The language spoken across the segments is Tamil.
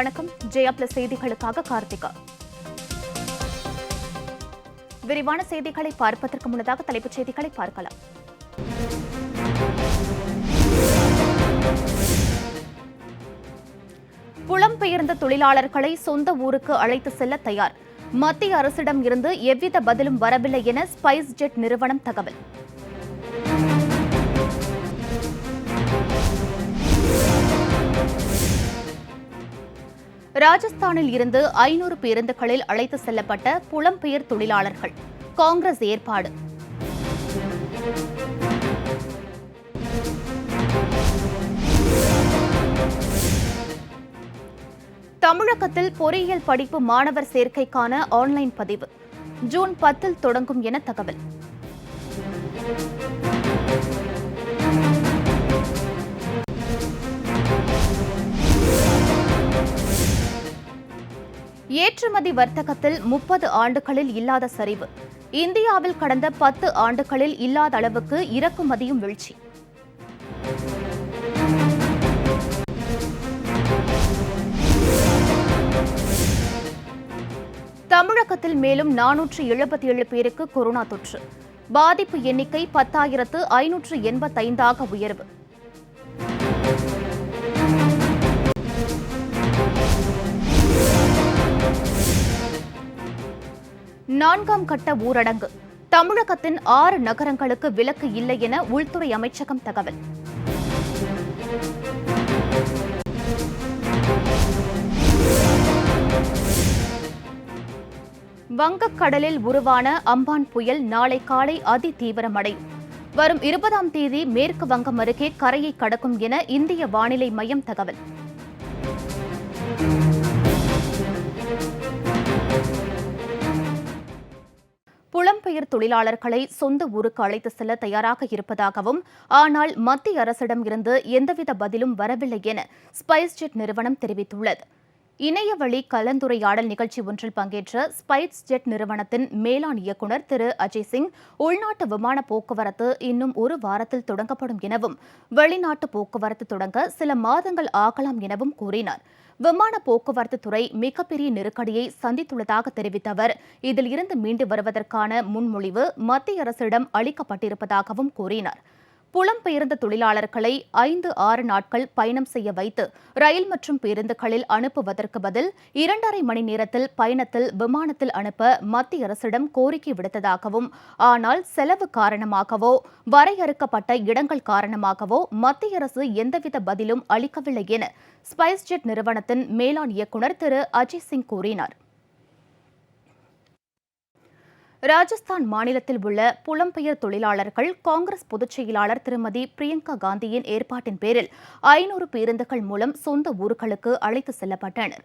வணக்கம். ஜெயா பிளஸ் செய்திகளுக்காக கார்த்திகா. விரிவான செய்திகளை பார்ப்பதற்கு முன்னதாக தலைப்புச் செய்திகளை பார்க்கலாம். புலம்பெயர்ந்த தொழிலாளர்களை சொந்த ஊருக்கு அழைத்து செல்ல தயார். மத்திய அரசிடம் இருந்து எவ்வித பதிலும் வரவில்லை என ஸ்பைஸ் ஜெட் நிறுவனம் தகவல். ராஜஸ்தானில் இருந்து 500 பேருந்துகளில் அழைத்து செல்லப்பட்ட புலம்பெயர் தொழிலாளர்கள். காங்கிரஸ் ஏற்பாடு. தமிழகத்தில் பொறியியல் படிப்பு மாணவர் சேர்க்கைக்கான ஆன்லைன் பதிவு ஜூன் 10 தொடங்கும் என தகவல். ஏற்றுமதி வர்த்தகத்தில் 30 ஆண்டுகளில் இல்லாத சரிவு. இந்தியாவில் கடந்த 10 ஆண்டுகளில் இல்லாத அளவுக்கு இறக்குமதியும் வீழ்ச்சி. தமிழகத்தில் மேலும் 477 பேருக்கு கொரோனா தொற்று. பாதிப்பு எண்ணிக்கை 10,585 உயர்வு. நான்காம் கட்ட ஊரடங்கு. தமிழகத்தின் 6 நகரங்களுக்கு விலக்கு இல்லை என உள்துறை அமைச்சகம் தகவல். வங்கக்கடலில் உருவான அம்பான் புயல் நாளை காலை அதி தீவிரமடையும். வரும் 20ஆம் தேதி மேற்கு வங்கம் அருகே கரையை கடக்கும் என இந்திய வானிலை மையம் தகவல். புலம்பெயர் தொழிலாளர்களை சொந்த ஊருக்கு அழைத்து செல்ல தயாராக இருப்பதாகவும், ஆனால் மத்திய அரசிடம் இருந்து எந்தவித பதிலும் வரவில்லை என ஸ்பைஸ் ஜெட் நிறுவனம் தெரிவித்துள்ளது. இணையவழி கலந்துரையாடல் நிகழ்ச்சி ஒன்றில் பங்கேற்ற ஸ்பைஸ் ஜெட் நிறுவனத்தின் மேலாண் இயக்குநர் திரு அஜய் சிங், உள்நாட்டு விமான போக்குவரத்து இன்னும் 1 வாரத்தில் தொடங்கப்படும் எனவும், வெளிநாட்டு போக்குவரத்து தொடங்க சில மாதங்கள் ஆகலாம் எனவும் கூறினார். விமான போக்குவரத்து துறை மிகப்பெரிய நெருக்கடியை சந்தித்துள்ளதாக தெரிவித்த அவர், இதில் இருந்து மீண்டு வருவதற்கான முன்மொழிவு மத்திய அரசிடம் அளிக்கப்பட்டிருப்பதாகவும் கூறினார். புலம்பெயர்ந்த தொழிலாளர்களை 5-6 நாட்கள் பயணம் செய்ய வைத்து ரயில் மற்றும் பேருந்துகளில் அனுப்புவதற்கு பதில் 2½ மணி நேரத்தில் பயணத்தில் விமானத்தில் அனுப்ப மத்திய அரசிடம் கோரிக்கை விடுத்ததாகவும், ஆனால் செலவு காரணமாகவோ வரையறுக்கப்பட்ட இடங்கள் காரணமாகவோ மத்திய அரசு எந்தவித பதிலும் அளிக்கவில்லை என ஸ்பைஸ் ஜெட் நிறுவனத்தின் மேலாண் இயக்குநர் திரு அஜய் சிங் கூறினார். ராஜஸ்தான் மாநிலத்தில் உள்ள புலம்பெயர் தொழிலாளர்கள் காங்கிரஸ் பொதுச் செயலாளர் திருமதி பிரியங்கா காந்தியின் ஏற்பாட்டின் பேரில் 500 பேருந்துகள் மூலம் சொந்த ஊர்களுக்கு அழைத்து செல்லப்பட்டனர்.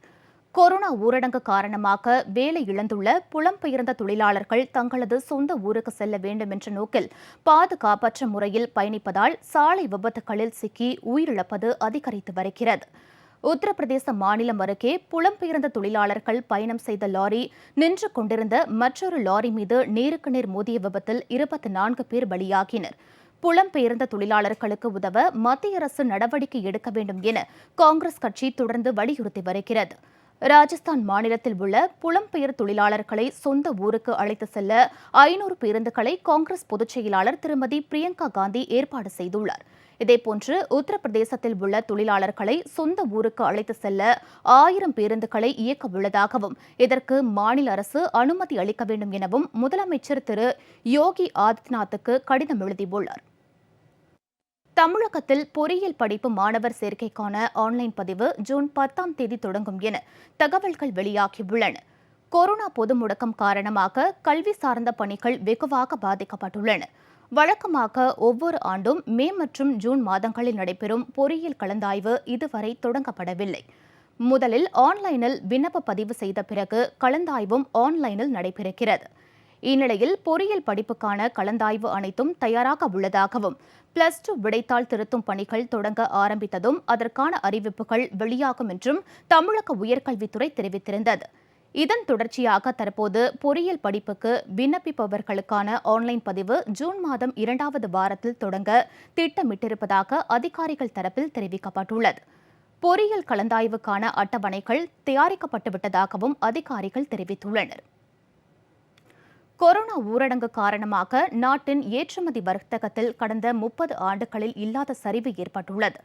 கொரோனா ஊரடங்கு காரணமாக வேலை இழந்துள்ள புலம்பெயர்ந்த தொழிலாளர்கள் தங்களது சொந்த ஊருக்கு செல்ல வேண்டும் என்ற நோக்கில் பாதுகாப்பற்ற முறையில் பயணிப்பதால் சாலை விபத்துகளில் சிக்கி உயிரிழப்பது அதிகரித்து வருகிறது. உத்தரப்பிரதேச மாநிலம் அருகே புலம்பெயர்ந்த தொழிலாளர்கள் பயணம் செய்த லாரி நின்று கொண்டிருந்த மற்றொரு லாரி மீது நேருக்கு நேர் மோதிய விபத்தில் 24 பேர் பலியாகினர். புலம்பெயர்ந்த தொழிலாளர்களுக்கு உதவ மத்திய அரசு நடவடிக்கை எடுக்க வேண்டும் என காங்கிரஸ் கட்சி தொடர்ந்து வலியுறுத்தி வருகிறது. ராஜஸ்தான் மாநிலத்தில் உள்ள புலம்பெயர் தொழிலாளர்களை சொந்த ஊருக்கு அழைத்து செல்ல 500 பேருந்துகளை காங்கிரஸ் பொதுச் செயலாளர் திருமதி பிரியங்கா காந்தி ஏற்பாடு செய்துள்ளார். இதேபோன்று உத்தரப்பிரதேசத்தில் உள்ள தொழிலாளர்களை சொந்த ஊருக்கு அழைத்து செல்ல 1000 பேருந்துகளை இயக்க உள்ளதாகவும், இதற்கு மாநில அரசு அனுமதி அளிக்க வேண்டும் எனவும் முதலமைச்சர் திரு யோகி ஆதித்யநாத்துக்கு கடிதம் எழுதியுள்ளார். தமிழகத்தில் பொறியியல் படிப்பு மாணவர் சேர்க்கைக்கான ஆன்லைன் பதிவு ஜூன் 10ஆம் தேதி தொடங்கும் என தகவல்கள் வெளியாகியுள்ளன. கொரோனா பொது முடக்கம் காரணமாக கல்வி சார்ந்த பணிகள் வெகுவாக பாதிக்கப்பட்டுள்ளன. வழக்கமாக ஒவ்வொரு ஆண்டும் மே மற்றும் ஜூன் மாதங்களில் நடைபெறும் பொறியியல் கலந்தாய்வு இதுவரை தொடங்கப்படவில்லை. முதலில் ஆன்லைனில் விண்ணப்ப பதிவு செய்த பிறகு கலந்தாய்வும் ஆன்லைனில் நடைபெறுகிறது. இந்நிலையில் பொறியியல் படிப்புக்கான கலந்தாய்வு அனைத்தும் தயாராக உள்ளதாகவும், +2 விடைத்தாள் திருத்தும் பணிகள் தொடங்க ஆரம்பித்ததும் அதற்கான அறிவிப்புகள் வெளியாகும் என்றும் தமிழக உயர்கல்வித்துறை தெரிவித்திருந்தது. இதன் தொடர்ச்சியாக தற்போது பொறியியல் படிப்புக்கு விண்ணப்பிப்பவர்களுக்கான ஆன்லைன் பதிவு ஜூன் மாதம் 2வது வாரத்தில் தொடங்க திட்டமிட்டிருப்பதாக அதிகாரிகள் தரப்பில் தெரிவிக்கப்பட்டுள்ளது. பொறியியல் கலந்தாய்வுக்கான அட்டவணைகள் தயாரிக்கப்பட்டுவிட்டதாகவும் அதிகாரிகள் தெரிவித்துள்ளனர். கொரோனா ஊரடங்கு காரணமாக நாட்டின் ஏற்றுமதி வர்த்தகத்தில் கடந்த 30 ஆண்டுகளில் இல்லாத சரிவு ஏற்பட்டுள்ளது.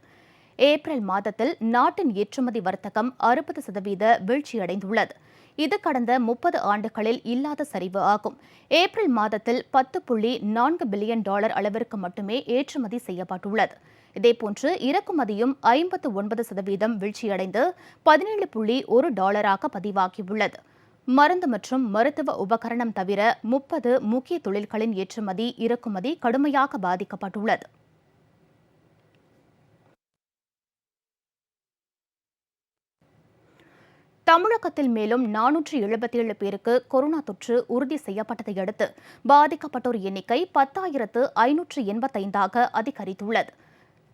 ஏப்ரல் மாதத்தில் நாட்டின் ஏற்றுமதி வர்த்தகம் 60% வீழ்ச்சியடைந்துள்ளது. இது கடந்த 30 ஆண்டுகளில் இல்லாத சரிவு ஆகும். ஏப்ரல் மாதத்தில் $10.4 பில்லியன் அளவிற்கு மட்டுமே ஏற்றுமதி செய்யப்பட்டுள்ளது. இதேபோன்று இறக்குமதியும் 59% வீழ்ச்சியடைந்து $17.1 பதிவாகியுள்ளது. மருந்து மற்றும் மருத்துவ உபகரணம் தவிர 30 முக்கிய தொழில்களின் ஏற்றுமதி இறக்குமதி கடுமையாக பாதிக்கப்பட்டுள்ளது. தமிழகத்தில் மேலும் 477 பேருக்கு கொரோனா தொற்று உறுதி செய்யப்பட்டதை அடுத்து பாதிக்கப்பட்டோர் எண்ணிக்கை 10,585 அதிகரித்துள்ளது.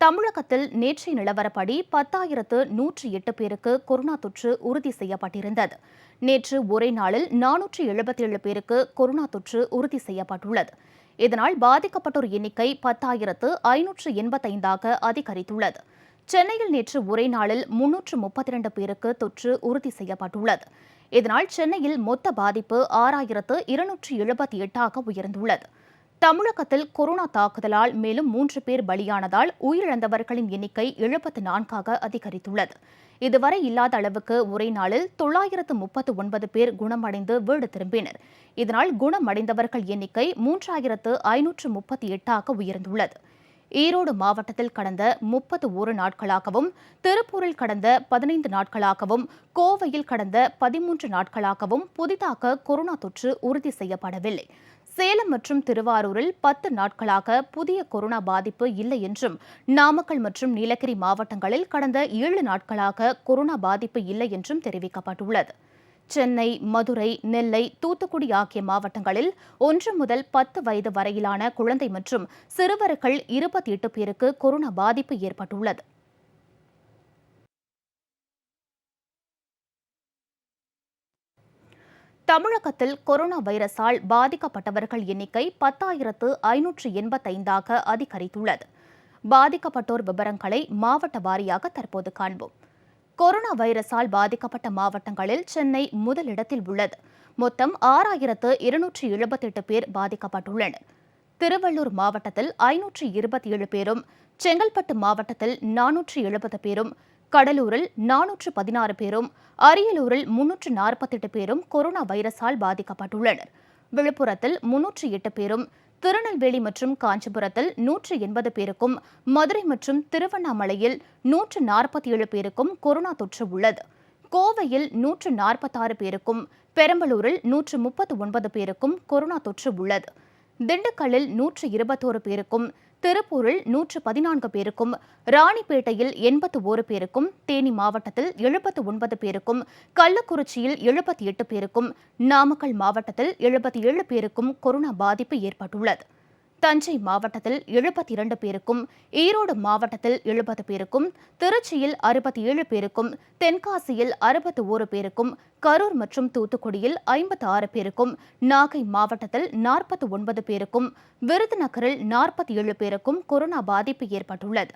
தமிழகத்தில் நேற்றைய நிலவரப்படி 10,108 பேருக்கு கொரோனா தொற்று உறுதி செய்யப்பட்டிருந்தது. நேற்று ஒரே நாளில் 477 பேருக்கு கொரோனா தொற்று உறுதி செய்யப்பட்டுள்ளது. இதனால் பாதிக்கப்பட்டோர் எண்ணிக்கை 10,585 அதிகரித்துள்ளது. சென்னையில் நேற்று ஒரே நாளில் 332 பேருக்கு தொற்று உறுதி செய்யப்பட்டுள்ளது. இதனால் சென்னையில் மொத்த பாதிப்பு 6,278 உயர்ந்துள்ளது. தமிழகத்தில் கொரோனா தாக்குதலால் மேலும் 3 பேர் பலியானதால் உயிரிழந்தவர்களின் எண்ணிக்கை 74 அதிகரித்துள்ளது. இதுவரை இல்லாத அளவுக்கு ஒரே நாளில் 939 பேர் குணமடைந்து வீடு திரும்பினர். இதனால் குணமடைந்தவர்கள் எண்ணிக்கை 3,538 உயர்ந்துள்ளது. ஈரோடு மாவட்டத்தில் கடந்த 31 நாட்களாகவும், திருப்பூரில் கடந்த 15 நாட்களாகவும், கோவையில் கடந்த 13 நாட்களாகவும் புதிதாக கொரோனா தொற்று உறுதி செய்யப்படவில்லை. சேலம் மற்றும் திருவாரூரில் 10 நாட்களாக புதிய கொரோனா பாதிப்பு இல்லை என்றும், நாமக்கல் மற்றும் நீலகிரி மாவட்டங்களில் கடந்த 7 நாட்களாக கொரோனா பாதிப்பு இல்லை என்றும் தெரிவிக்கப்பட்டுள்ளது. சென்னை, மதுரை, நெல்லை, தூத்துக்குடி ஆகிய மாவட்டங்களில் 1 முதல் 10 வயது வரையிலான குழந்தை மற்றும் சிறுவர்கள் 28 பேருக்கு கொரோனா பாதிப்பு ஏற்பட்டுள்ளது. தமிழகத்தில் கொரோனா வைரஸால் பாதிக்கப்பட்டவர்கள் எண்ணிக்கை 10,585 அதிகரித்துள்ளது. பாதிக்கப்பட்டோர் விவரங்களை மாவட்ட வாரியாக தற்போது காண்போம். கொரோனா வைரஸால் பாதிக்கப்பட்ட மாவட்டங்களில் சென்னை முதலிடத்தில் உள்ளது. மொத்தம் 6,278 பேர் பாதிக்கப்பட்டுள்ளனர். திருவள்ளூர் மாவட்டத்தில் 527 பேரும், செங்கல்பட்டு மாவட்டத்தில் 470 பேரும், கடலூரில் 416 பேரும், அரியலூரில் 348 பேரும் கொரோனா வைரஸால் பாதிக்கப்பட்டுள்ளனர். விழுப்புரத்தில் 308 பேரும், திருநெல்வேலி மற்றும் காஞ்சிபுரத்தில் 180 பேருக்கும், மதுரை மற்றும் திருவண்ணாமலையில் 147 பேருக்கும் கொரோனா தொற்று உள்ளது. கோவையில் 146 பேருக்கும், பெரம்பலூரில் 139 பேருக்கும் கொரோனா தொற்று உள்ளது. திண்டுக்கல்லில் 121 பேருக்கும், திருப்பூரில் 114 பேருக்கும், ராணிப்பேட்டையில் 81 பேருக்கும், தேனி மாவட்டத்தில் 79 பேருக்கும், கள்ளக்குறிச்சியில் 78 பேருக்கும், நாமக்கல் மாவட்டத்தில் 77 பேருக்கும் கொரோனா பாதிப்பு ஏற்பட்டுள்ளது. தஞ்சை மாவட்டத்தில் 72 பேருக்கும், ஈரோடு மாவட்டத்தில் 70 பேருக்கும், திருச்சியில் 67 பேருக்கும், தென்காசியில் 61 பேருக்கும், கரூர் மற்றும் தூத்துக்குடியில் 56 பேருக்கும், நாகை மாவட்டத்தில் 49 பேருக்கும், விருதுநகரில் 47 பேருக்கும் கொரோனா பாதிப்பு ஏற்பட்டுள்ளது.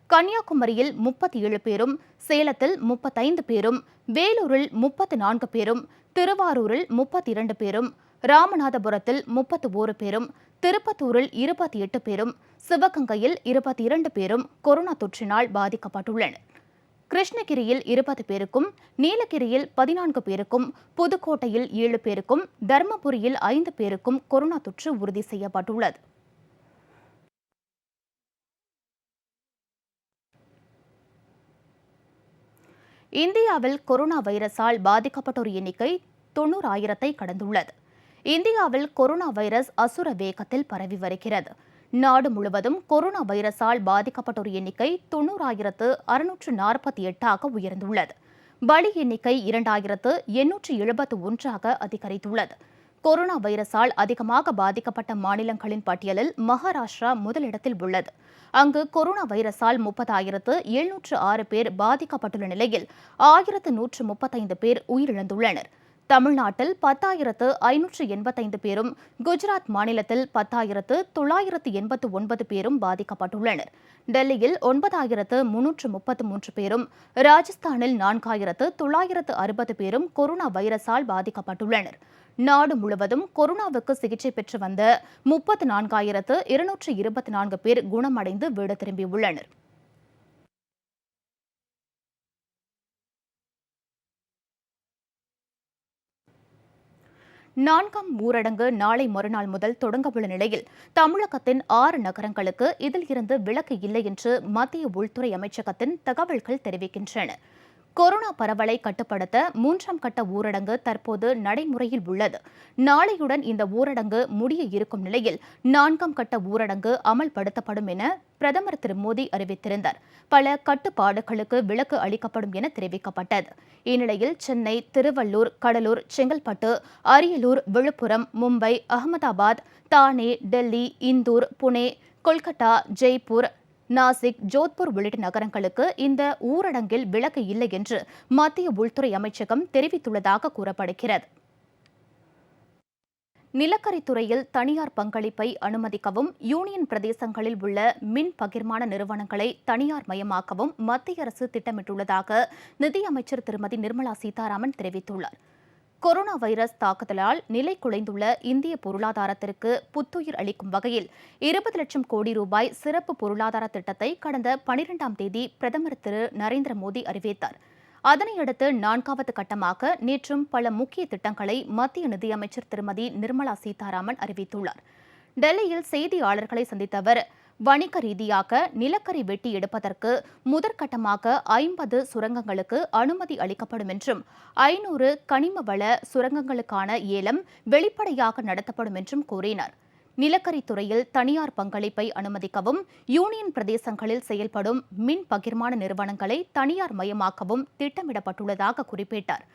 கன்னியாகுமரியில் 37 பேரும், சேலத்தில் 35 பேரும், வேலூரில் 34 பேரும், திருவாரூரில் 32 பேரும், ராமநாதபுரத்தில் 31 பேரும், திருப்பத்தூரில் 28 பேரும், சிவகங்கையில் 22 பேரும் கொரோனா தொற்றினால் பாதிக்கப்பட்டுள்ளனர். கிருஷ்ணகிரியில் 20 பேருக்கும், நீலகிரியில் 14 பேருக்கும், புதுக்கோட்டையில் 7 பேருக்கும், தருமபுரியில் 5 பேருக்கும் கொரோனா தொற்று உறுதி செய்யப்பட்டுள்ளது. இந்தியாவில் கொரோனா வைரஸால் பாதிக்கப்பட்டோர் எண்ணிக்கை 90,000 கடந்துள்ளது. இந்தியாவில் கொரோனா வைரஸ் அசுர வேகத்தில் பரவி வருகிறது. நாடு முழுவதும் கொரோனா வைரஸால் பாதிக்கப்பட்டோர் எண்ணிக்கை 90,648 உயர்ந்துள்ளது. பலி எண்ணிக்கை 2,871 அதிகரித்துள்ளது. கொரோனா வைரஸால் அதிகமாக பாதிக்கப்பட்ட மாநிலங்களின் பட்டியலில் மகாராஷ்டிரா முதலிடத்தில் உள்ளது. அங்கு கொரோனா வைரஸால் 30,706 பேர் பாதிக்கப்பட்டுள்ள நிலையில் 1,135 பேர் உயிரிழந்துள்ளனர். தமிழ்நாட்டில் 10,585 பேரும், குஜராத் மாநிலத்தில் 10,989 பேரும் பாதிக்கப்பட்டுள்ளனர். டெல்லியில் 9,333 பேரும், ராஜஸ்தானில் 4,960 பேரும் கொரோனா வைரஸால் பாதிக்கப்பட்டுள்ளனர். நாடு முழுவதும் கொரோனாவுக்கு சிகிச்சை பெற்று வந்த 34,224 பேர் குணமடைந்து வீடு திரும்பியுள்ளனர். நான்காம் ஊரடங்கு நாளை மறுநாள் முதல் தொடங்கவுள்ள நிலையில் தமிழகத்தின் 6 நகரங்களுக்கு இதில் இருந்து விலக்கு இல்லை என்று மத்திய உள்துறை அமைச்சகத்தின் தகவல்கள் தெரிவிக்கின்றன. கொரோனா பரவலை கட்டுப்படுத்த 3ஆம் கட்ட ஊரடங்கு தற்போது நடைமுறையில் உள்ளது. நாளையுடன் இந்த ஊரடங்கு முடிய இருக்கும் நிலையில் 4ஆம் கட்ட ஊரடங்கு அமல்படுத்தப்படும் என பிரதமர் திரு மோடி அறிவித்திருந்தார். பல கட்டுப்பாடுகளுக்கு விலக்கு அளிக்கப்படும் என தெரிவிக்கப்பட்டது. இந்நிலையில் சென்னை, திருவள்ளூர், கடலூர், செங்கல்பட்டு, அரியலூர், விழுப்புரம், மும்பை, அகமதாபாத், தானே, டெல்லி, இந்தூர், புனே, கொல்கத்தா, ஜெய்ப்பூர், நாசிக், ஜோத்பூர் உள்ளிட்ட நகரங்களுக்கு இந்த ஊரடங்கில் விலக்கு இல்லை என்று மத்திய உள்துறை அமைச்சகம் தெரிவித்துள்ளதாக கூறப்படுகிறது. நிலக்கரித்துறையில் தனியார் பங்களிப்பை அனுமதிக்கவும், யூனியன் பிரதேசங்களில் உள்ள மின் பகிர்மான நிறுவனங்களை தனியார் மயமாக்கவும் மத்திய அரசு திட்டமிட்டுள்ளதாக நிதியமைச்சர் திருமதி நிர்மலா சீதாராமன் தெரிவித்துள்ளார். கொரோனா வைரஸ் தாக்குதலால் நிலை குலைந்துள்ள இந்திய பொருளாதாரத்திற்கு புத்துயிர் அளிக்கும் வகையில் 20 லட்சம் கோடி ரூபாய் சிறப்பு பொருளாதார திட்டத்தை கடந்த 12ஆம் தேதி பிரதமர் திரு நரேந்திர மோடி அறிவித்தார். அதனையடுத்து 4வது கட்டமாக நேற்றும் பல முக்கிய திட்டங்களை மத்திய நிதியமைச்சர் திருமதி நிர்மலா சீதாராமன் அறிவித்துள்ளார். டெல்லியில் செய்தியாளர்களை சந்தித்த அவர், வணிக ரீதியாக நிலக்கரி வெட்டி எடுப்பதற்கு முதற்கட்டமாக 50 சுரங்கங்களுக்கு அனுமதி அளிக்கப்படும் என்றும் 500 கனிம வள சுரங்கங்களுக்கான ஏலம் வெளிப்படையாக நடத்தப்படும் என்றும் கூறினார். நிலக்கரித்துறையில் தனியார் பங்களிப்பை அனுமதிக்கவும், யூனியன் பிரதேசங்களில் செயல்படும் மின் பகிர்மான நிறுவனங்களை தனியார் மயமாக்கவும் திட்டமிடப்பட்டுள்ளதாக குறிப்பிட்டார்.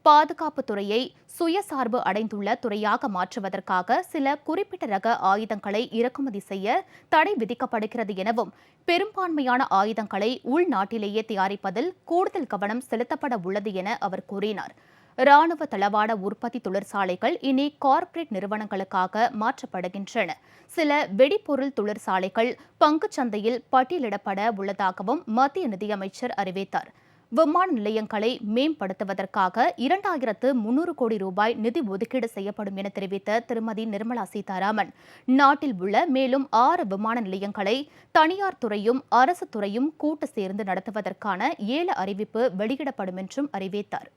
பாதுகாப்புத் துறையை சுயசார்பு அடைந்துள்ள துறையாக மாற்றுவதற்காக சில குறிப்பிட்ட ரக ஆயுதங்களை இறக்குமதி செய்ய தடை விதிக்கப்படுகிறது எனவும், பெரும்பான்மையான ஆயுதங்களை உள்நாட்டிலேயே தயாரிப்பதில் கூடுதல் கவனம் செலுத்தப்பட உள்ளது என அவர் கூறினார். ராணுவ தளவாட உற்பத்தி தொழிற்சாலைகள் இனி கார்ப்பரேட் நிறுவனங்களுக்காக மாற்றப்படுகின்றன. சில வெடிபொருள் தொழிற்சாலைகள் பங்குச் சந்தையில் பட்டியலிடப்பட உள்ளதாகவும் மத்திய நிதியமைச்சர் அறிவித்தார். விமான நிலையங்களை மேம்படுத்துவதற்காக 2,300 கோடி ரூபாய் நிதி ஒதுக்கீடு செய்யப்படும் என தெரிவித்த திருமதி நிர்மலா சீதாராமன், நாட்டில் உள்ள மேலும் 6 விமான நிலையங்களை தனியார் துறையும் அரசு துறையும் கூட்டு சேர்ந்து நடத்துவதற்கான ஏல அறிவிப்பு வெளியிடப்படும் என்றும் அறிவித்தார்.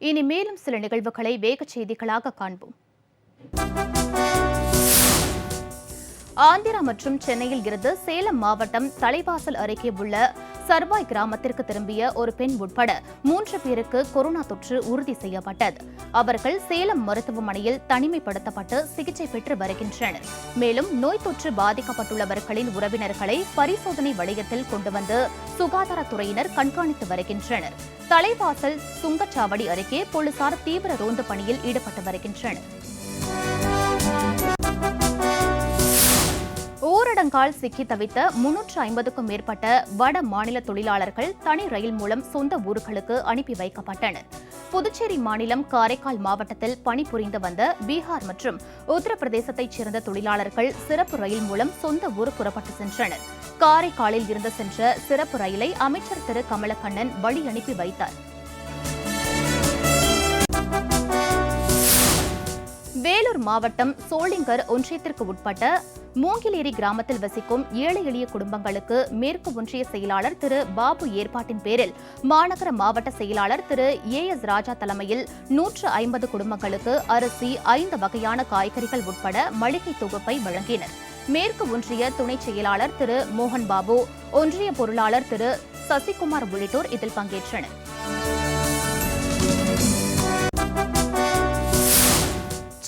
இனி மேலும் சில நிகழ்வுகளை வேகச் செய்திகளாக காண்போம். ஆந்திரா மற்றும் சென்னையில் இருந்து சேலம் மாவட்டம் தலைவாசல் அருகே உள்ள சர்வாய் கிராமத்திற்கு திரும்பிய ஒரு பெண் உட்பட 3 பேருக்கு கொரோனா தொற்று உறுதி செய்யப்பட்டது. அவர்கள் சேலம் மருத்துவமனையில் தனிமைப்படுத்தப்பட்டு சிகிச்சை பெற்று வருகின்றனர். மேலும் நோய் தொற்று பாதிக்கப்பட்டுள்ளவர்களின் உறவினர்களை பரிசோதனை வளையத்தில் கொண்டு வந்து சுகாதாரத்துறையினர் கண்காணித்து வருகின்றனர். தலைவாசல் சுங்கச்சாவடி அருகே போலீசார் தீவிர ரோந்து பணியில் ஈடுபட்டு வருகின்றனர். ஊரடங்கால் சிக்கி தவித்த 350க்கும் மேற்பட்ட வட மாநில தொழிலாளர்கள் தனி ரயில் மூலம் சொந்த ஊர்களுக்கு அனுப்பி வைக்கப்பட்டனர். புதுச்சேரி மாநிலம் காரைக்கால் மாவட்டத்தில் பணிபுரிந்து வந்த பீகார் மற்றும் உத்தரப்பிரதேசத்தைச் சேர்ந்த தொழிலாளர்கள் சிறப்பு ரயில் மூலம் சொந்த ஊர் புறப்பட்டு சென்றனர். காரைக்காலில் இருந்து சென்ற சிறப்பு ரயிலை அமைச்சர் திரு கமலக்கண்ணன் வழி அனுப்பி வைத்தார். வேலூர் மாவட்டம் சோளிங்கர் ஒன்றியத்திற்கு உட்பட்ட மூங்கிலேரி கிராமத்தில் வசிக்கும் ஏழை எளிய குடும்பங்களுக்கு மேற்கு ஒன்றிய செயலாளர் திரு பாபு ஏற்பாட்டின் பேரில் மாநகர மாவட்ட செயலாளர் திரு ஏஎஸ் ராஜா தலைமையில் 150 குடும்பங்களுக்கு அரிசி, 5 வகையான காய்கறிகள் உட்பட மளிகை தொகுப்பை வழங்கினர். மேற்கு ஒன்றிய துணை செயலாளர் திரு மோகன் பாபு, ஒன்றிய பொருளாளர் திரு சசிகுமார் உள்ளிட்டோர் இதில் பங்கேற்றனர்.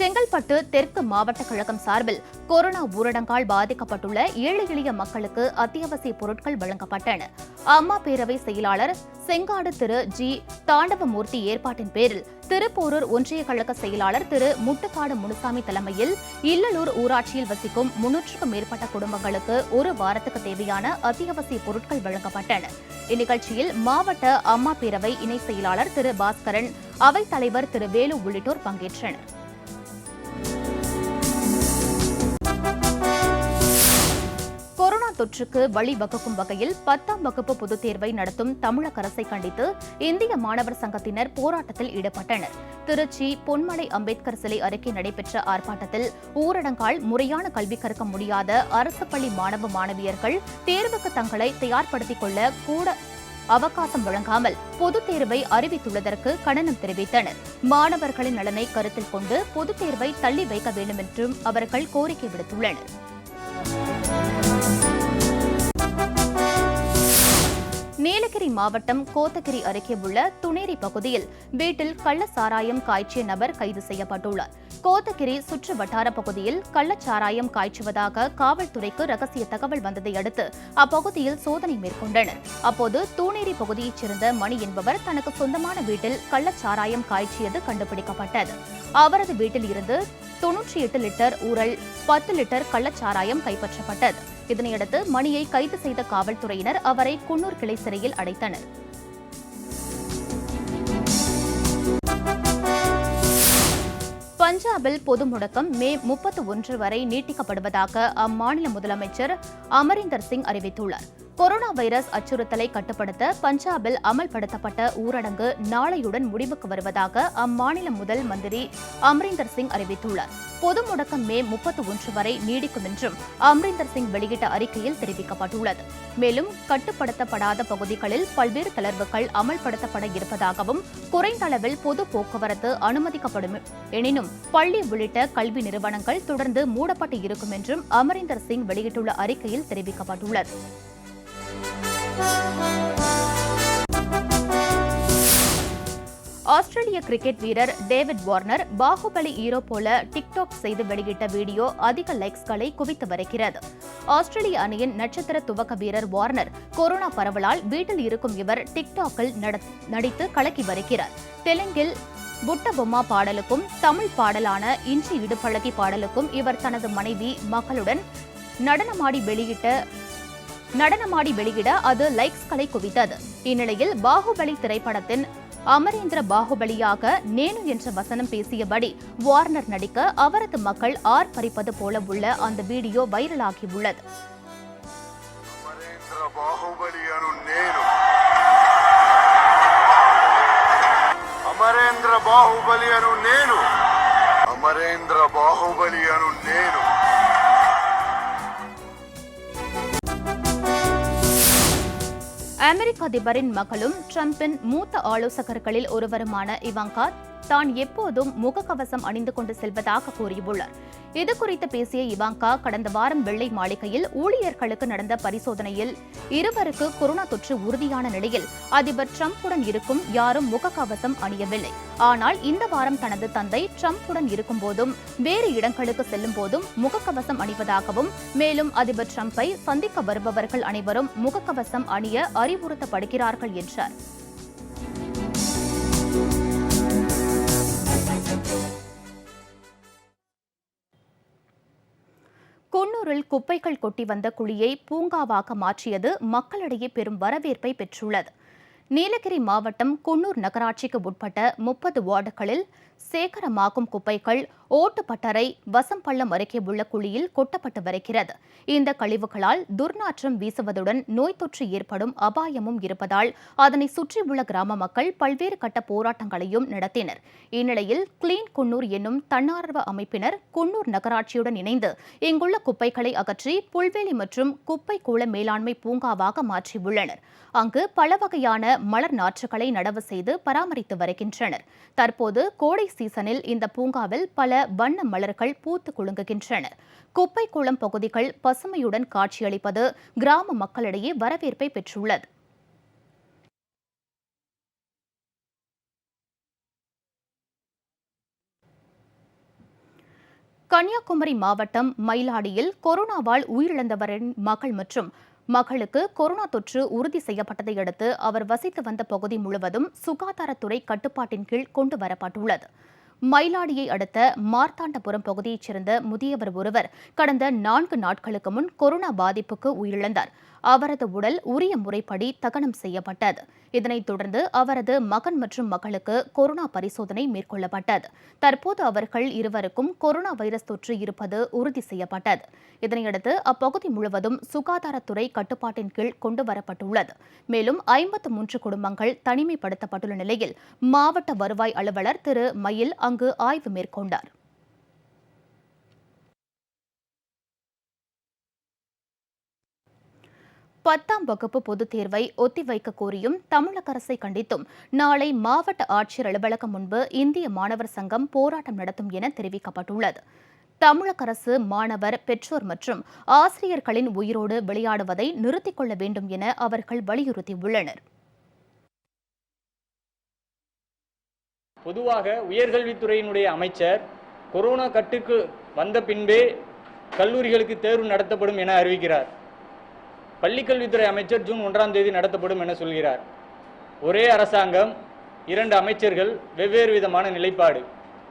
செங்கல்பட்டு செங்கல்பட்டு தெற்கு மாவட்ட கழகம் சார்பில் கொரோனா ஊரடங்கால் பாதிக்கப்பட்டுள்ள ஏழை எளிய மக்களுக்கு அத்தியாவசிய பொருட்கள் வழங்கப்பட்டன. அம்மா பேரவை செயலாளர் செங்காடு திரு ஜி தாண்டவமூர்த்தி ஏற்பாட்டின் பேரில் திருப்போரூர் ஒன்றிய கழக செயலாளர் திரு முட்டுக்காடு முனுசாமி தலைமையில் இல்லலூர் ஊராட்சியில் வசிக்கும் 300க்கும் மேற்பட்ட குடும்பங்களுக்கு ஒரு வாரத்துக்கு தேவையான அத்தியாவசிய பொருட்கள் வழங்கப்பட்டன. இந்நிகழ்ச்சியில் மாவட்ட அம்மா பேரவை இணை செயலாளர் திரு பாஸ்கரன், அவைத் தலைவர் திரு வேலு உள்ளிட்டோர் பங்கேற்றனர். கொரோனா தொற்றுக்கு வழிவகுக்கும் வகையில் 10ஆம் வகுப்பு பொதுத் தேர்வை நடத்தும் தமிழக அரசை கண்டித்து இந்திய மாணவர் சங்கத்தினர் போராட்டத்தில் ஈடுபட்டனர். திருச்சி பொன்மலை அம்பேத்கர் சிலை அருகே நடைபெற்ற ஆர்ப்பாட்டத்தில் ஊரடங்கால் முறையான கல்வி கற்க முடியாத அரசு பள்ளி மாணவ மாணவியர்கள் தேர்வுக்கு தங்களை தயார்படுத்திக் கொள்ள கூட அவகாசம் வழங்காமல் பொதுத் தேர்வை அறிவித்துள்ளதற்கு கண்டனம் தெரிவித்தனர். மாணவர்களின் நலனை கருத்தில் கொண்டு பொதுத் தேர்வை தள்ளி வைக்க வேண்டும் என்றும் அவர்கள் கோரிக்கை விடுத்துள்ளனர். நீலகிரி மாவட்டம் கோத்தகிரி அருகே உள்ள துணேரி பகுதியில் வீட்டில் கள்ள சாராயம் காய்ச்சிய நபர் கைது செய்யப்பட்டுள்ளார். கோத்தகிரி சுற்று வட்டார பகுதியில் கள்ளச்சாராயம் காய்ச்சுவதாக காவல்துறைக்கு ரகசிய தகவல் வந்ததை அடுத்து அப்பகுதியில் சோதனை மேற்கொண்டனர். அப்போது தூணேரி பகுதியைச் சேர்ந்த மணி என்பவர் தனக்கு சொந்தமான வீட்டில் கள்ளச்சாராயம் காய்ச்சியது கண்டுபிடிக்கப்பட்டது. அவரது வீட்டில் இருந்து 98 லிட்டர் ஊரல், 10 லிட்டர் கள்ளச்சாராயம் கைப்பற்றப்பட்டது. இதனையடுத்து மணியை கைது செய்த காவல்துறையினர் அவரை குன்னூர் கிளை சிறையில் அடைத்தனர். பஞ்சாபில் பொது முடக்கம் மே 31 வரை நீட்டிக்கப்படுவதாக அம்மாநில முதலமைச்சர் அமரிந்தர் சிங் அறிவித்துள்ளார். கொரோனா வைரஸ் அச்சுறுத்தலை கட்டுப்படுத்த பஞ்சாபில் அமல்படுத்தப்பட்ட ஊரடங்கு நாளையுடன் முடிவுக்கு வருவதாக அம்மாநில முதல் மந்திரி அமரிந்தர் சிங் அறிவித்துள்ளார். பொது முடக்கம் மே 31 வரை நீடிக்கும் என்றும் அமரிந்தர் சிங் வெளியிட்ட அறிக்கையில் தெரிவிக்கப்பட்டுள்ளது. மேலும் கட்டுப்படுத்தப்படாத பகுதிகளில் பல்வேறு தளர்வுகள் அமல்படுத்தப்பட இருப்பதாகவும் குறைந்த அளவில் பொது போக்குவரத்து அனுமதிக்கப்படும் எனினும் பள்ளி உள்ளிட்ட கல்வி நிறுவனங்கள் தொடர்ந்து மூடப்பட்டு இருக்கும் என்றும் அமரிந்தர் சிங் வெளியிட்டுள்ள அறிக்கையில் தெரிவிக்கப்பட்டுள்ளது. ஆஸ்திரேலிய கிரிக்கெட் வீரர் டேவிட் வார்னர் பாகுபலி ஹீரோ போல டிக்டாக் செய்து வெளியிட்ட வீடியோ அதிக லைக்ஸ்களை குவித்து வருகிறது. ஆஸ்திரேலிய அணியின் நட்சத்திர துவக்க வீரர் வார்னர் கொரோனா பரவலால் வீட்டில் இருக்கும் இவர் டிக்டாக்கில் நடித்து கலக்கி வருகிறார். தெலுங்கில் புட்ட பொம்மா பாடலுக்கும் தமிழ் பாடலான இஞ்சி இடுப்பழகி பாடலுக்கும் இவர் தனது மனைவி மக்களுடன் நடனமாடி வெளியிட அது லைக்ஸ்களை குவித்தது. இந்நிலையில் பாகுபலி திரைப்படத்தின் அமரேந்திர பாகுபலியாக நேனு என்ற வசனம் பேசியபடி வார்னர் நடிக்க அவரது மக்கள் ஆர்ப்பரிப்பது போல உள்ள அந்த வீடியோ வைரலாகியுள்ளது. அமெரிக்க அதிபரின் மகளும் டிரம்பின் மூத்த ஆலோசகர்களில் ஒருவருமான இவாங்கா தான் எப்போதும் முகக்கவசம் அணிந்து கொண்டு செல்வதாக கூறியுள்ளார். இதுகுறித்து பேசிய இவாங்கா கடந்த வாரம் வெள்ளை மாளிகையில் ஊழியர்களுக்கு நடந்த பரிசோதனையில் இருவருக்கு கொரோனா தொற்று உறுதியான நிலையில் அதிபர் டிரம்புடன் இருக்கும் யாரும் முகக்கவசம் அணியவில்லை. ஆனால் இந்த வாரம் தனது தந்தை டிரம்புடன் இருக்கும் போதும் வேறு இடங்களுக்கு செல்லும் போதும் முகக்கவசம் அணிவதாகவும் மேலும் அதிபர் டிரம்பை சந்திக்க வருபவர்கள் அனைவரும் முகக்கவசம் அணிய அறிவுறுத்தப்படுகிறார்கள் என்றார். குன்னூரில் குப்பைகள் கொட்டி வந்த குழியை பூங்காவாக மாற்றியது மக்களிடையே பெரும் வரவேற்பை பெற்றுள்ளது. நீலகிரி மாவட்டம் குன்னூர் நகராட்சிக்கு உட்பட்ட 30 வார்டுகளில் சேகரமாகும் குப்பைகள் ஓட்டுப்பட்டறை வசம்பள்ளம் அருகே உள்ள குழியில் கொட்டப்பட்டு வருகிறது. இந்த கழிவுகளால் துர்நாற்றம் வீசுவதுடன் நோய் தொற்று ஏற்படும் அபாயமும் இருப்பதால் அதனை சுற்றியுள்ள கிராம மக்கள் பல்வேறு கட்ட போராட்டங்களையும் நடத்தினர். இந்நிலையில் கிளீன் குன்னூர் என்னும் தன்னார்வ அமைப்பினர் குன்னூர் நகராட்சியுடன் இணைந்து இங்குள்ள குப்பைகளை அகற்றி புல்வெளி மற்றும் குப்பை கூள மேலாண்மை பூங்காவாக மாற்றியுள்ளனர். அங்கு பல வகையான மலர் நாற்றுகளை நடவு செய்து பராமரித்து வருகின்றனர். தற்போது கோடை சீசனில் இந்த பூங்காவில் பல வண்ண மலர்கள் பூத்து குலுங்குகின்றன. குப்பை குளம் பகுதிகள் பசுமையுடன் காட்சியளிப்பது கிராம மக்களிடையே வரவேற்பை பெற்றுள்ளது. கன்னியாகுமரி மாவட்டம் மயிலாடியில் கொரோனாவால் உயிரிழந்தவரின் மகள் மற்றும் மகளுக்கு கொரோனா தொற்று உறுதி செய்யப்பட்டதை அடுத்து அவர் வசித்து வந்த பகுதி முழுவதும் சுகாதாரத்துறை கட்டுப்பாட்டின் கீழ் கொண்டு வரப்பட்டுள்ளது. மயிலாடியை அடுத்த மார்த்தாண்டபுரம் பகுதியைச் சேர்ந்த முதியவர் ஒருவர் கடந்த 4 நாட்களுக்கு முன் கொரோனா பாதிப்புக்கு உயிரிழந்தார். அவரது உடல் உரிய முறைப்படி தகனம் செய்யப்பட்டது. இதனைத் தொடர்ந்து அவரது மகன் மற்றும் மகளுக்கு கொரோனா பரிசோதனை மேற்கொள்ளப்பட்டது. தற்போது அவர்கள் இருவருக்கும் கொரோனா வைரஸ் தொற்று இருப்பது உறுதி செய்யப்பட்டது. இதனையடுத்து அப்பகுதி முழுவதும் சுகாதாரத்துறை கட்டுப்பாட்டின் கீழ் கொண்டு வரப்பட்டுள்ளது. மேலும் 53 குடும்பங்கள் தனிமைப்படுத்தப்பட்டுள்ள நிலையில் மாவட்ட வருவாய் அலுவலர் திரு மயில் அங்கு ஆய்வு மேற்கொண்டார். பத்தாம் வகுப்பு பொதுத் தேர்வை ஒத்திவைக்க கோரியும் தமிழக அரசை கண்டித்தும் நாளை மாவட்ட ஆட்சியர் அலுவலகம் முன்பு இந்திய மாணவர் சங்கம் போராட்டம் நடத்தும் என தெரிவிக்கப்பட்டுள்ளது. தமிழக அரசு மாணவர், பெற்றோர் மற்றும் ஆசிரியர்களின் உயிரோடு விளையாடுவதை நிறுத்திக் கொள்ள வேண்டும் என அவர்கள் வலியுறுத்தியுள்ளனர். பொதுவாக உயர்கல்வித்துறையினுடைய அமைச்சர் கொரோனா கட்டுக்கு வந்த பின்பே கல்லூரிகளுக்கு தேர்வு நடத்தப்படும் என அறிவிக்கிறார். பள்ளிக்கல்வித்துறை அமைச்சர் ஜூன் 1ஆம் தேதி நடத்தப்படும் என சொல்கிறார். ஒரே அரசாங்கம், 2 அமைச்சர்கள், வெவ்வேறு விதமான நிலைப்பாடு.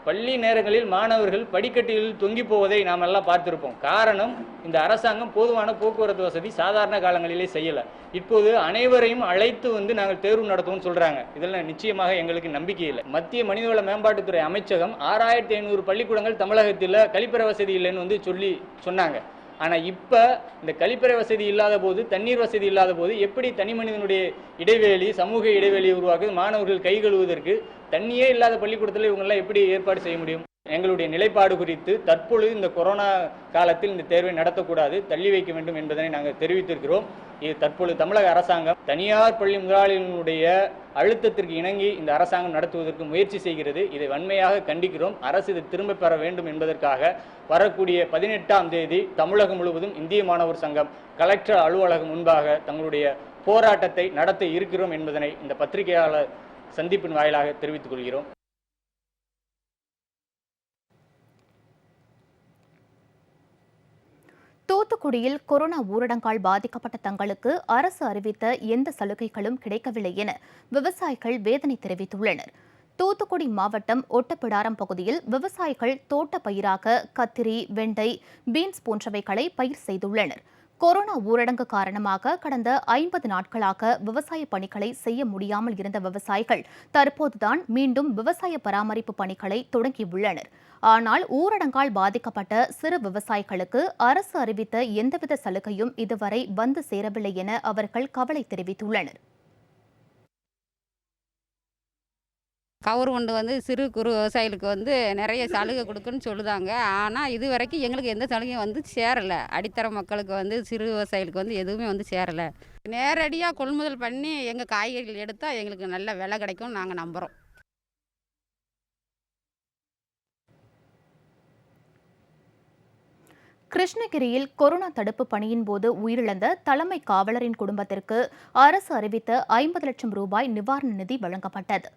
பள்ளி நேரங்களில் மாணவர்கள் படிக்கட்டில் தொங்கி போவதை நாம் எல்லாம் பார்த்திருப்போம். காரணம், இந்த அரசாங்கம் போதுமான போக்குவரத்து வசதி சாதாரண காலங்களிலே செய்யல. இப்போது அனைவரையும் அழைத்து நாங்கள் தேர்வு நடத்துவோம் சொல்றாங்க. இதெல்லாம் நிச்சயமாக எங்களுக்கு நம்பிக்கை இல்லை. மத்திய மனிதவள மேம்பாட்டுத்துறை அமைச்சகம் 6500 பள்ளிக்கூடங்கள் தமிழகத்தில் கழிப்பறை வசதி இல்லைன்னு சொல்லி சொன்னாங்க. ஆனால் இப்போ இந்த கழிப்பறை வசதி இல்லாத போது, தண்ணீர் வசதி இல்லாத போது எப்படி தனி மனிதனுடைய இடைவெளி, சமூக இடைவெளியை உருவாக்குது? மாணவர்கள் கை கழுவுவதற்கு தண்ணியே இல்லாத பள்ளிக்கூடத்தில் இவங்கெல்லாம் எப்படி ஏற்பாடு செய்ய முடியும்? எங்களுடைய நிலைப்பாடு குறித்து தற்பொழுது இந்த கொரோனா காலத்தில் இந்த தேர்வை நடத்தக்கூடாது, தள்ளி வைக்க வேண்டும் என்பதனை நாங்கள் தெரிவித்திருக்கிறோம். இது தற்பொழுது தமிழக அரசாங்கம் தனியார் பள்ளி முதலாளிகளுடைய அழுத்தத்திற்கு இணங்கி இந்த அரசாங்கம் நடத்துவதற்கு முயற்சி செய்கிறது. இதை வன்மையாக கண்டிக்கிறோம். அரசு இதை திரும்ப பெற வேண்டும் என்பதற்காக வரக்கூடிய 18ஆம் தேதி தமிழகம் முழுவதும் இந்திய மாணவர் சங்கம் கலெக்டர் அலுவலகம் முன்பாக தங்களுடைய போராட்டத்தை நடத்த இருக்கிறோம் என்பதனை இந்த பத்திரிகையாளர் சந்திப்பின் வாயிலாக தெரிவித்துக் கொள்கிறோம். தூத்துக்குடியில் கொரோனா ஊரடங்கால் பாதிக்கப்பட்ட தங்களுக்கு அரசு அறிவித்த எந்த சலுகைகளும் கிடைக்கவில்லை என விவசாயிகள் வேதனை தெரிவித்துள்ளனர். தூத்துக்குடி மாவட்டம் ஒட்டப்பிடாரம் பகுதியில் விவசாயிகள் தோட்ட பயிராக கத்திரி, வெண்டை, பீன்ஸ் போன்றவைகளை பயிர் செய்துள்ளனர். கொரோனா ஊரடங்கு காரணமாக கடந்த 50 நாட்களாக விவசாய பணிகளை செய்ய முடியாமல் இருந்த விவசாயிகள் தற்போதுதான் மீண்டும் விவசாய பராமரிப்பு பணிகளை தொடங்கியுள்ளனர். ஆனால் ஊரடங்கால் பாதிக்கப்பட்ட சிறு விவசாயிகளுக்கு அரசு அறிவித்த எந்தவித சலுகையும் இதுவரை வந்து சேரவில்லை என அவர்கள் கவலை தெரிவித்துள்ளனர். கவர்மெண்ட் சிறு குறு விவசாயிகளுக்கு நிறைய சலுகை கொடுக்குன்னு சொல்லுதாங்க. ஆனால் இது வரைக்கும் எங்களுக்கு எந்த சலுகையும் சேரலை. அடித்தர மக்களுக்கு சிறு விவசாயிகளுக்கு எதுவுமே சேரலை. நேரடியாக கொள்முதல் பண்ணி எங்கள் காய்கறிகள் எடுத்தால் எங்களுக்கு நல்ல விலை கிடைக்கும் நாங்கள் நம்புகிறோம். கிருஷ்ணகிரியில் கொரோனா தடுப்பு பணியின் போது உயிரிழந்த தலைமை காவலரின் குடும்பத்திற்கு அரசு அறிவித்த 50 லட்சம் ரூபாய் நிவாரண நிதி வழங்கப்பட்டது.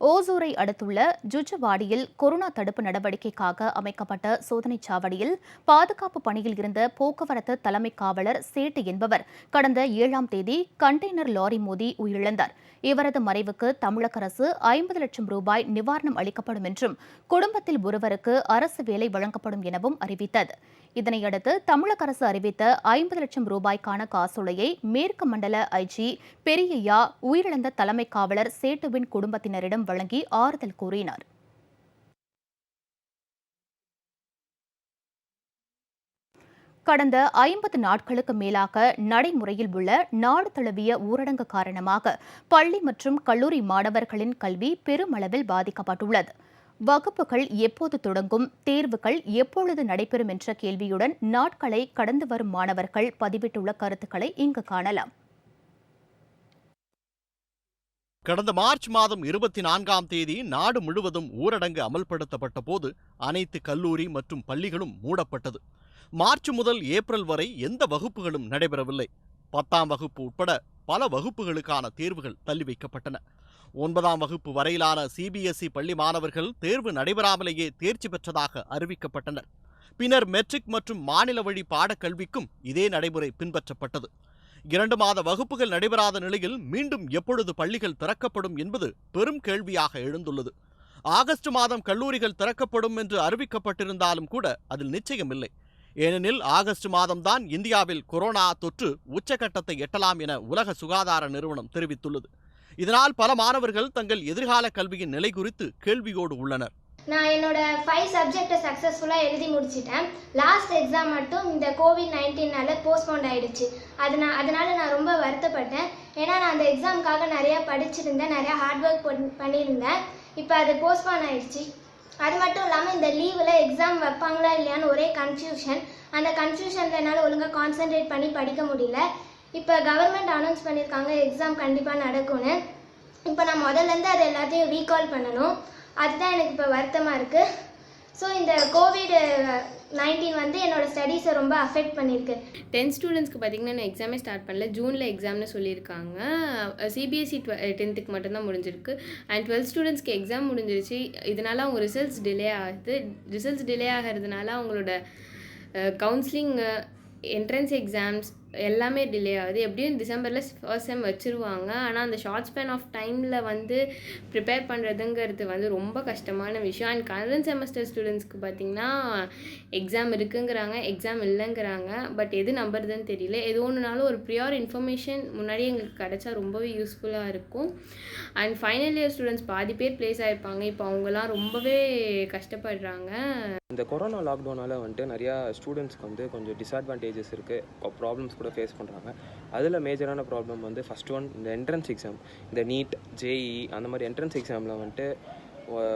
ஓசூரை அடுத்துள்ள ஜுஜுவாடியில் கொரோனா தடுப்பு நடவடிக்கைக்காக அமைக்கப்பட்ட சோதனைச் சாவடியில் பாதுகாப்பு பணியில் இருந்த போக்குவரத்து தலைமை காவலர் சேட்டு என்பவர் கடந்த 7ஆம் தேதி கண்டெய்னர் லாரி மோதி உயிரிழந்தார். இவரது மறைவுக்கு தமிழக அரசு 50 லட்சம் ரூபாய் நிவாரணம் அளிக்கப்படும் என்றும் குடும்பத்தில் ஒருவருக்கு அரசு வேலை வழங்கப்படும் எனவும் அறிவித்தது. இதனையடுத்து தமிழக அரசு அறிவித்த 50 லட்சம் ரூபாய்க்கான காசோலையை மேற்கு மண்டல ஐஜி பெரியய்யா உயிரிழந்த தலைமை காவலர் சேட்டுவின் குடும்பத்தினரிடம் வழங்கி ஆறுதல் கூறினார். கடந்த 50 நாட்களுக்கு மேலாக நடைமுறையில் உள்ள நாடு தழுவிய ஊரடங்கு காரணமாக பள்ளி மற்றும் கல்லூரி மாணவர்களின் கல்வி பெருமளவில் பாதிக்கப்பட்டுள்ளது. வகுப்புகள் எப்போது தொடங்கும், தேர்வுகள் எப்பொழுது நடைபெறும் என்ற கேள்வியுடன் நாட்களை கடந்து வரும் மாணவர்கள் பதிவிட்டுள்ள கருத்துக்களை இங்கு காணலாம். கடந்த மார்ச் மாதம் 24ஆம் தேதி நாடு முழுவதும் ஊரடங்கு அமல்படுத்தப்பட்ட போது அனைத்து கல்லூரி மற்றும் பள்ளிகளும் மூடப்பட்டது. மார்ச் முதல் ஏப்ரல் வரை எந்த வகுப்புகளும் நடைபெறவில்லை. 10ஆம் வகுப்பு உட்பட பல வகுப்புகளுக்கான தேர்வுகள் தள்ளி வைக்கப்பட்டன. 9ஆம் வகுப்பு வரையிலான சிபிஎஸ்இ பள்ளி மாணவர்கள் தேர்வு நடைபெறாமலேயே தேர்ச்சி பெற்றதாக அறிவிக்கப்பட்டனர். பின்னர் மெட்ரிக் மற்றும் மாநில வழி பாடக்கல்விக்கும் இதே நடைமுறை பின்பற்றப்பட்டது. 2 மாத வகுப்புகள் நடைபெறாத நிலையில் மீண்டும் எப்பொழுது பள்ளிகள் திறக்கப்படும் என்பது பெரும் கேள்வியாக எழுந்துள்ளது. ஆகஸ்ட் மாதம் கல்லூரிகள் திறக்கப்படும் என்று அறிவிக்கப்பட்டிருந்தாலும் கூட அதில் நிச்சயமில்லை. ஏனெனில் ஆகஸ்ட் மாதம்தான் இந்தியாவில் கொரோனா தொற்று உச்சகட்டத்தை எட்டலாம் என உலக சுகாதார நிறுவனம் தெரிவித்துள்ளது. இதனால் பல மாணவர்கள் தங்கள் எதிர்கால கல்வியின் நிலை குறித்து கேள்வியோடு உள்ளனர். நான் என்னோட 5 சப்ஜெக்டை சக்ஸஸ்ஃபுல்லாக எழுதி முடிச்சிட்டேன். லாஸ்ட் எக்ஸாம் மட்டும் இந்த COVID-19 போஸ்ட்போன் ஆயிடுச்சு. அதனால நான் ரொம்ப வருத்தப்பட்டேன். ஏன்னா நான் அந்த எக்ஸாமுக்காக நிறையா படிச்சிருந்தேன், நிறையா ஹார்ட் ஒர்க் பண்ணியிருந்தேன். இப்போ அது போஸ்ட்போன் ஆயிடுச்சு. அது மட்டும் இல்லாமல் இந்த லீவில் எக்ஸாம் வைப்பாங்களா இல்லையான்னு ஒரே கன்ஃபியூஷன். அந்த கன்ஃபியூஷனில் என்னால் ஒழுங்காக கான்சென்ட்ரேட் பண்ணி படிக்க முடியல. இப்போ கவர்மெண்ட் அனௌன்ஸ் பண்ணியிருக்காங்க எக்ஸாம் கண்டிப்பாக நடக்கும்னு. இப்போ நான் முதல்லேருந்து அதை எல்லாத்தையும் ரீகால் பண்ணணும். அதுதான் எனக்கு இப்போ வருத்தமாக இருக்குது. ஸோ இந்த COVID-19 என்னோடய ஸ்டடீஸை ரொம்ப அஃபெக்ட் பண்ணியிருக்கு. 10th ஸ்டூடெண்ட்ஸ்க்கு பார்த்திங்கன்னா நான் எக்ஸாமே ஸ்டார்ட் பண்ணல. ஜூனில் எக்ஸாம்னு சொல்லியிருக்காங்க. CBSE 10th மட்டும்தான் முடிஞ்சிருக்கு. அண்ட் 12th ஸ்டூடெண்ட்ஸ்க்கு எக்ஸாம் முடிஞ்சிருச்சு. இதனால் அவங்க ரிசல்ட்ஸ் டிலே ஆகுது. ரிசல்ட்ஸ் டிலே ஆகிறதுனால அவங்களோட கவுன்சிலிங், என்ட்ரன்ஸ் எக்ஸாம்ஸ் எல்லாமே டிலே ஆகுது. எப்படியும் டிசம்பரில் ஃபர்ஸ்ட் செம் வச்சுருவாங்க. ஆனால் அந்த ஷார்ட் ஸ்பேன் ஆஃப் டைமில் ப்ரிப்பேர் பண்ணுறதுங்கிறது ரொம்ப கஷ்டமான விஷயம். அண்ட் கரண்ட் செமஸ்டர் ஸ்டூடெண்ட்ஸ்க்கு பார்த்திங்கன்னா எக்ஸாம் இருக்குங்கிறாங்க, எக்ஸாம் இல்லைங்கிறாங்க. பட் எது நம்புறதுன்னு தெரியல. எது ஒன்றுனாலும் ஒரு ப்ரியார் இன்ஃபர்மேஷன் முன்னாடியே எங்களுக்கு கிடச்சா ரொம்பவே யூஸ்ஃபுல்லாக இருக்கும். அண்ட் ஃபைனல் இயர் ஸ்டூடெண்ட்ஸ் பாதி பேர் ப்ளேஸ் ஆகிருப்பாங்க. இப்போ அவங்களாம் ரொம்பவே கஷ்டப்படுறாங்க. இந்த கொரோனா லாக்டவுனால் நிறையா ஸ்டூடெண்ட்ஸ்க்கு கொஞ்சம் டிஸ்அட்வான்டேஜஸ் இருக்குது, ப்ராப்ளம்ஸ் கூட ஃபேஸ் பண்ணுறாங்க. அதில் மேஜரான ப்ராப்ளம் ஃபஸ்ட் ஒன் இந்த என்ட்ரன்ஸ் எக்ஸாம். இந்த நீட், JEE அந்த மாதிரி என்ட்ரன்ஸ் எக்ஸாமில்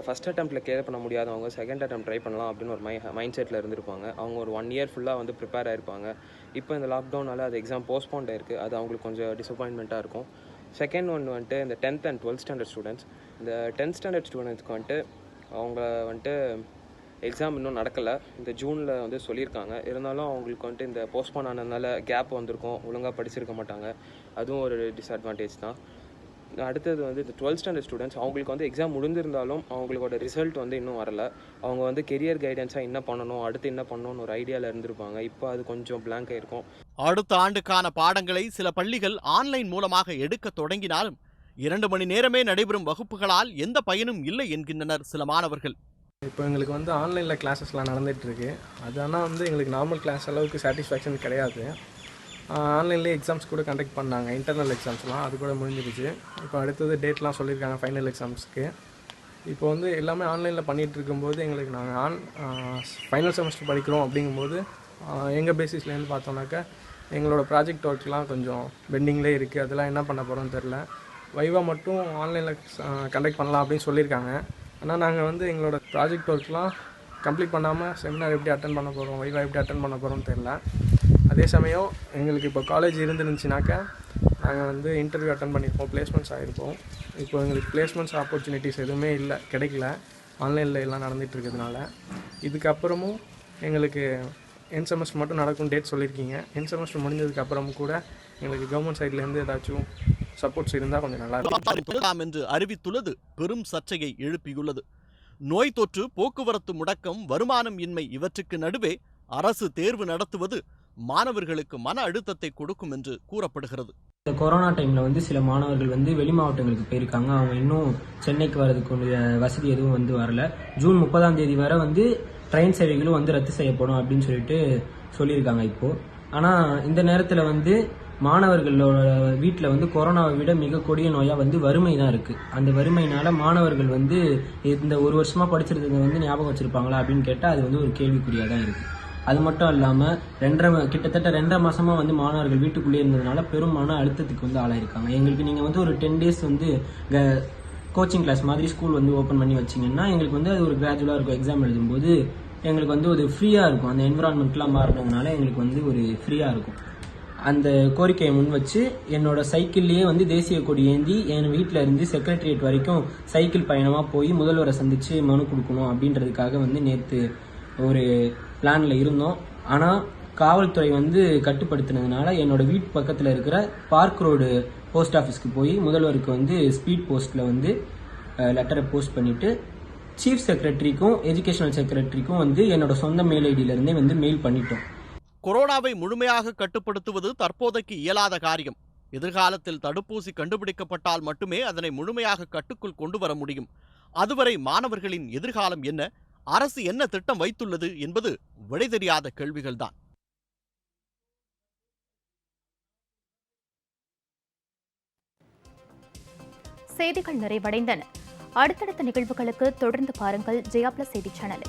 ஃபஸ்ட் அட்டெம்ப்ட்டில் கிளியர் பண்ண முடியாதவங்க செகண்ட் அட்டெம்ப்ட் ட்ரை பண்ணலாம் அப்படின்னு ஒரு மைண்ட் செட்டில் இருந்திருப்பாங்க. அவங்க ஒரு 1 year ஃபுல்லாக ப்ரிப்பேர் ஆகிருப்பாங்க. இப்போ இந்த லாக்டவுனால் அது எக்ஸாம் போஸ்ட்போன்ட் ஆயிருக்கு. அது அவங்களுக்கு கொஞ்சம் டிசப்பாயின்மெண்ட்டாக இருக்கும். செகண்ட் ஒன் இந்த 10th and 12th standard students. இந்த 10th ஸ்டாண்டர்ட் ஸ்டூடெண்ட்ஸ்க்கு அவங்க எக்ஸாம் இன்னும் நடக்கலை. இந்த ஜூனில் சொல்லியிருக்காங்க. இருந்தாலும் அவங்களுக்கு இந்த போஸ்ட்போன் ஆனதுனால கேப் வந்திருக்கும், ஒழுங்காக படிச்சிருக்க மாட்டாங்க. அதுவும் ஒரு டிஸ்அட்வான்டேஜ் தான். அடுத்தது இந்த 12th ஸ்டாண்டர்ட் ஸ்டூடெண்ட்ஸ். அவங்களுக்கு எக்ஸாம் முடிஞ்சிருந்தாலும் அவங்களோட ரிசல்ட் இன்னும் வரலை. அவங்க கெரியர் கைடன்ஸாக என்ன பண்ணணும், அடுத்து என்ன பண்ணணும்னு ஒரு ஐடியாவில் இருந்திருப்பாங்க. இப்போ அது கொஞ்சம் பிளாங்க் ஆகிருக்கும். அடுத்த ஆண்டுக்கான பாடங்களை சில பள்ளிகள் ஆன்லைன் மூலமாக எடுக்க தொடங்கினாலும் 2 மணி நேரமே நடைபெறும் வகுப்புகளால் எந்த பயனும் இல்லை என்கின்றனர் சில மாணவர்கள். இப்போ எங்களுக்கு ஆன்லைனில் கிளாஸஸ்லாம் நடந்துகிட்ருக்கு. அது ஆனால் எங்களுக்கு நார்மல் கிளாஸ் அளவுக்கு சாட்டிஸ்ஃபேக்ஷன் கிடையாது. ஆன்லைன்லேயே எக்ஸாம்ஸ் கூட கண்டக்ட் பண்ணாங்க, இன்டர்னல் எக்ஸாம்ஸ்லாம். அது கூட முடிஞ்சிருச்சு. இப்போ அடுத்தது டேட்லாம் சொல்லியிருக்காங்க ஃபைனல் எக்ஸாம்ஸ்க்கு. இப்போ எல்லாமே ஆன்லைனில் பண்ணிகிட்டு இருக்கும்போது எங்களுக்கு நாங்கள் ஃபைனல் செமஸ்டர் படிக்கிறோம் அப்படிங்கும்போது எங்கள் பேசிஸ்லேருந்து பார்த்தோம்னாக்கா எங்களோட ப்ராஜெக்ட் ஒர்க்லாம் கொஞ்சம் பெண்டிங்லேயே இருக்குது. அதெல்லாம் என்ன பண்ண போகிறோன்னு தெரில. வைவா மட்டும் ஆன்லைனில் கண்டக்ட் பண்ணலாம் அப்படின்னு சொல்லியிருக்காங்க. ஆனால் நாங்கள் எங்களோட ப்ராஜெக்ட் ஒர்க்லாம் கம்ப்ளீட் பண்ணாமல் செமினார் எப்படி அட்டன் பண்ண போகிறோம், வைவா எப்படி அட்டன் பண்ண போகிறோம்னு தெரில. அதே சமயம் எங்களுக்கு இப்போ காலேஜ் இருந்துருந்துச்சுனாக்கா நாங்கள் இன்டர்வியூ அட்டன் பண்ணியிருப்போம், பிளேஸ்மெண்ட்ஸ் ஆகிருப்போம். இப்போ எங்களுக்கு பிளேஸ்மெண்ட்ஸ் ஆப்பர்ச்சுனிட்டிஸ் எதுவுமே கிடைக்கல, ஆன்லைனில் எல்லாம் நடந்துகிட்டு இருக்கிறதுனால. இதுக்கப்புறமும் எங்களுக்கு என் செமஸ்டர் மட்டும் நடக்கும் டேட் சொல்லியிருக்கீங்க. என் செமஸ்டர் முடிஞ்சதுக்கப்புறமும் கூட எங்களுக்கு கவர்மெண்ட் சைட்லேருந்து ஏதாச்சும் சப்போர்ட்ஸ் இருந்தால் கொஞ்சம் நல்லா இருக்கும் என்று அறிவித்துள்ளது பெரும் சர்ச்சையை எழுப்பியுள்ளது. நோய் தொற்று, போக்குவரத்து முடக்கம், வருமானம் இன்மை இவற்றுக்கு நடுவே அரசு தேர்வு நடத்துவது மாணவர்களுக்கு மன அழுத்தத்தை கொடுக்கும் என்று கூறப்படுகிறது. இந்த கொரோனா டைமில் சில மாணவர்கள் வெளி மாவட்டங்களுக்கு போயிருக்காங்க. அவங்க இன்னும் சென்னைக்கு வரதுக்கு வசதி எதுவும் வரல. ஜூன் 30ஆம் தேதி வரை ட்ரெயின் சேவைகளும் ரத்து செய்யப்படும் அப்படின்னு சொல்லியிருக்காங்க இப்போ. ஆனால் இந்த நேரத்தில் மாணவர்களோட வீட்டில் கொரோனாவை விட மிக கொடிய நோயாக வறுமை தான் இருக்குது. அந்த வறுமையினால மாணவர்கள் இந்த 1 வருஷமாக படிச்சிருந்தது ஞாபகம் வச்சுருப்பாங்களா அப்படின்னு கேட்டால் அது ஒரு கேள்விக்குறியாக தான் இருக்குது. அது மட்டும் இல்லாமல் கிட்டத்தட்ட 2.5 மாசமாக மாணவர்கள் வீட்டுக்குள்ளே இருந்ததுனால பெரும் மன அழுத்தத்துக்கு ஆளாயிருக்காங்க. எங்களுக்கு நீங்கள் ஒரு 10 days கோச்சிங் கிளாஸ் மாதிரி ஸ்கூல் ஓப்பன் பண்ணி வச்சிங்கன்னா எங்களுக்கு அது ஒரு கிராஜுவலாக இருக்கும். எக்ஸாம் எழுதும்போது எங்களுக்கு ஒரு ஃப்ரீயாக இருக்கும். அந்த என்விரான்மெண்ட்லாம் மாறினதுனால எங்களுக்கு ஒரு ஃப்ரீயாக இருக்கும். அந்த கோரிக்கையை முன் வச்சு என்னோட சைக்கிள்லேயே தேசிய கொடி ஏந்தி என் வீட்டில் இருந்து செக்ரட்டரியேட் வரைக்கும் சைக்கிள் பயணமாக போய் முதல்வரை சந்தித்து மனு கொடுக்கணும் அப்படின்றதுக்காக நேற்று ஒரு பிளானில் இருந்தோம். ஆனால் காவல்துறை கட்டுப்படுத்தினதுனால என்னோட வீட்டு பக்கத்தில் இருக்கிற பார்க் ரோடு போஸ்ட் ஆஃபீஸ்க்கு போய் முதல்வருக்கு ஸ்பீட் போஸ்ட்டில் லெட்டரை போஸ்ட் பண்ணிவிட்டு சீஃப் செக்ரட்டரிக்கும் எஜுகேஷனல் செக்ரட்டரிக்கும் வந்து என்னோட சொந்த மெயில் ஐடியிலேருந்தே வந்து மெயில் பண்ணிட்டோம். கொரோனாவை முழுமையாக கட்டுப்படுத்துவது தற்போதைக்கு இயலாத காரியம். எதிர்காலத்தில் தடுப்பூசி கண்டுபிடிக்கப்பட்டால் மட்டுமே அதனை முழுமையாக கட்டுக்குள் கொண்டு வர முடியும். அதுவரை மாணவர்களின் எதிர்காலம் என்ன, அரசு என்ன திட்டம் வைத்துள்ளது என்பது விடை தெரியாத கேள்விகள்தான். செய்திகள் நிறைவடைந்தன. அடுத்தடுத்த நிகழ்வுகளுக்கு தொடர்ந்து பாருங்கள் ஜெயா பிளஸ் செய்தி சேனலை.